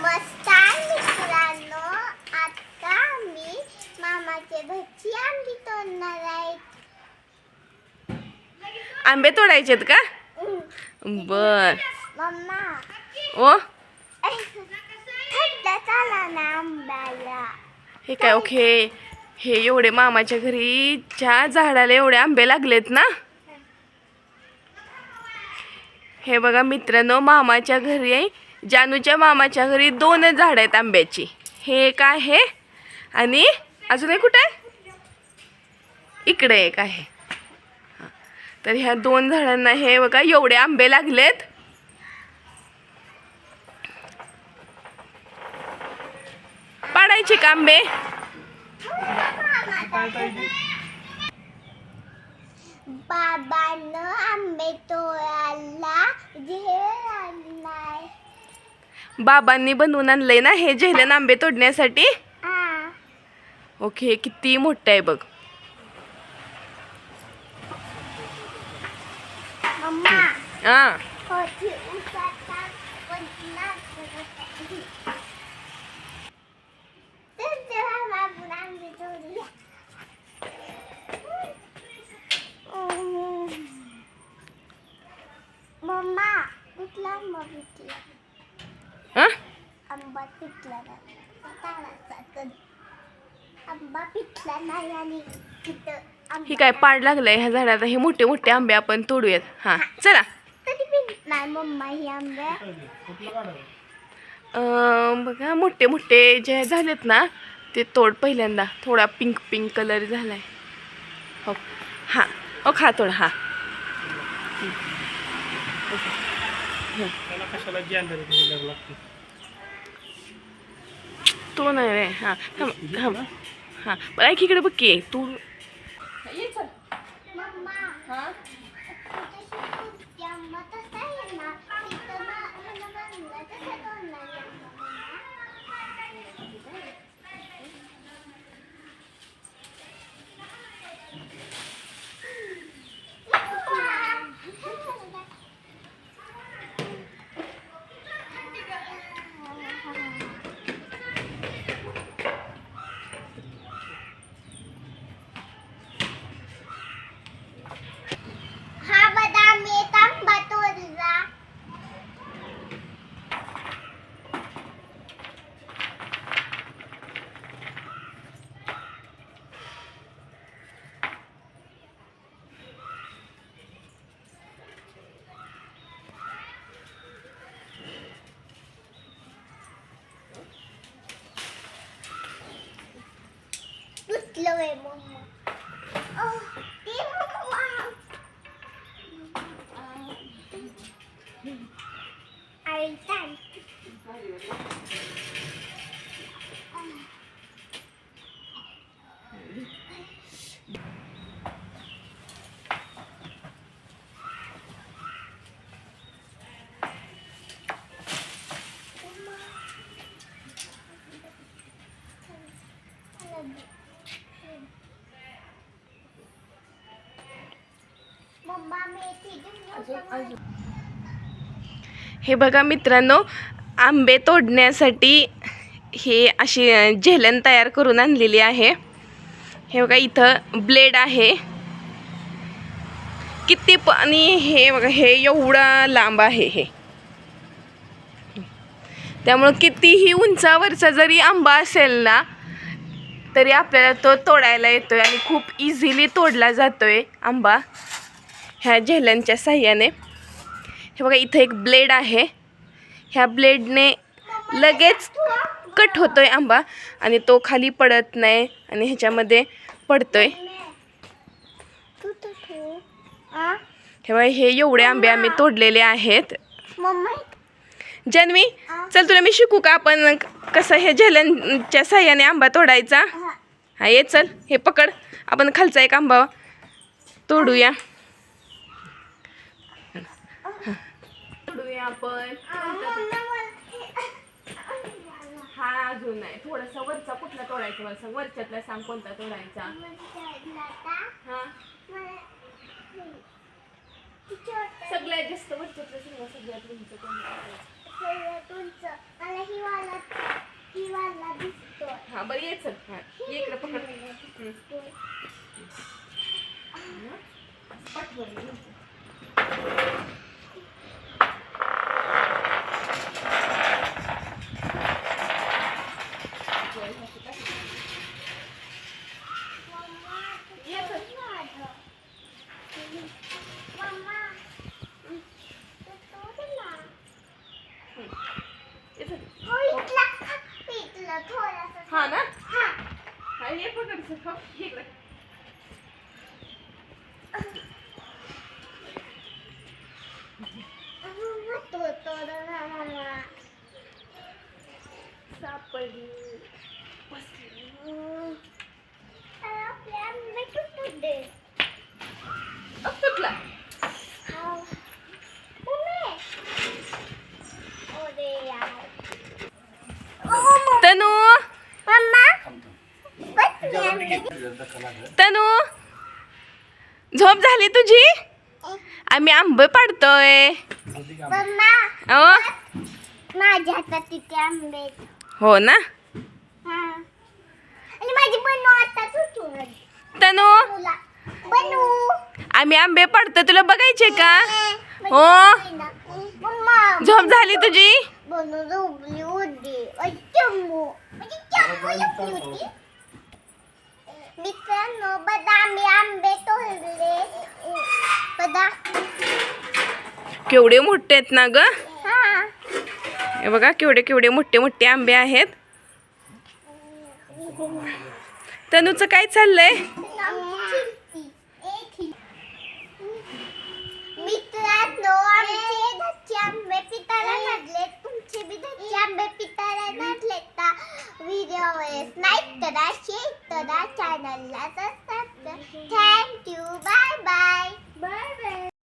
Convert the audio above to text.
नमस्कार मित्रांनो, आता मी मामाचे घरची आंबे तोडणार आहे. आंबे तोडायचेत का? बर. मम्मा ओ थंड झाला ना आंब्याला. हे काय ओके. हे एवढे मामाच्या घरी ज्या झाडाला एवढे आंबे लागलेत ना. हे बघा मित्रांनो, मामाच्या घरी जानूच्या मामाच्या घरी 2 झाड आहेत आंब्याची. हे एक आहे आणि अजून एक कुठे आहे? इकडे एक आहे. तर ह्या 2 झाडांना हे बघा एवढे आंबे लागलेत. पाडायचे का आंबे? बाबांना आंबे तोडायला झेल आणलाय. बाबांनी बनवून आणलंय ना हे झेलन आंबे तोडण्यासाठी. ओके, किती मोठं आहे बघ. मम्मा हा होती उसाचा पन्नास तर तेव्हा बाबून आंबे तोडूया. मम्मा कुठला आंबा पिकला? हा आंबा पिकला नाही. आंबा पिकला नाही आणि तिथं ही काय पाड लागलंय ह्या झाडाला. हे मोठे मोठे आंबे आपण तोडूयात. हा चला. कधी पिकत नाही मम्मा ही आंबे. बघा मोठे मोठे जे झालेत ना ते तोड पहिल्यांदा. थोडा पिंक पिंक कलर झालाय. हो हा ओ खा थोडा. हा तो नाही रे. हा थांब थांब. हा बरं ऐक इकडे बघ की तू. मम्मा तुझ्याशी आंबा तसा आहे ना तिथं मला म्हणलं तसं तोडणार आहे मम्मा. हा बदाम एक आंबा तोडला. तुटलं वे मम्मा. ते मम्मा आई चाल. मम्मा मेथी घेऊन हे बघा मित्रांनो, आंबे तोडण्यासाठी हे अशी झेलन तयार करून आणलेली आहे. हे बघा इथं ब्लेड आहे किती आणि हे बघा हे एवढा लांब आहे. हे त्यामुळं कितीही उंचावरचा जरी आंबा असेल ना तरी आपल्याला तो तोडायला येतोय आणि खूप इझिली तोडला जातोय आंबा ह्या झेलनच्या साह्याने. हे बघा इथं एक ब्लेड आहे. ह्या ब्लेडने लगेच कट होतोय आंबा आणि तो खाली पडत नाही आणि ह्याच्यामध्ये पडतोय. हे बघा हे एवढे आंबे आम्ही तोडलेले आहेत. मम्मा जान्हवी चल तुला मी शिकू का आपण कसं हे झेलनच्या साह्याने आंबा तोडायचा. हा ये चल, हे पकड. आपण खालचा एक आंबा तोडूया. तोडूया आपण. हा अजून नाही. थोडासा वरचा कुठला तोडायचा मला सांग. वरच्यातला सांग कोणता तोडायचा. हा सगळ्यात जास्त वरच्यातला सगळ्यात उंच कोणता तोडायचा. मला ही वाला हा बरं ये चल हा ये इकडे पकड हा ना हा ये पकड हो इकडे सापडली तुटला तनू तनू झोप झाली तुझी आम्ही आंबे पाडतोय ओ माझ्या हातात तिथे आंबे हो ना आणि माझी बनू आता तुटून तनू बनू आम्ही आंबे पाडतो तुला बघायचे का हो झोप झाली तुझी बनू झोपली होती चम्मू म्हणजे चम्मू होती मित्रांनो बघा आम्ही आंबे तोडले बघा केवढे मोठे आहेत ना ग हा हे बघा केवढे केवढे मोठे मोठे आंबे आहेत तनूचं काय चाललंय मित्रांनो आमचे घरचे आंबे पिताला लागले तुमचे बी घरचे आंबे पिताला लागले तर व्हिडिओ लाईक करा शेअर करा चॅनलला सबस्क्राईब करा थँक्यू बाय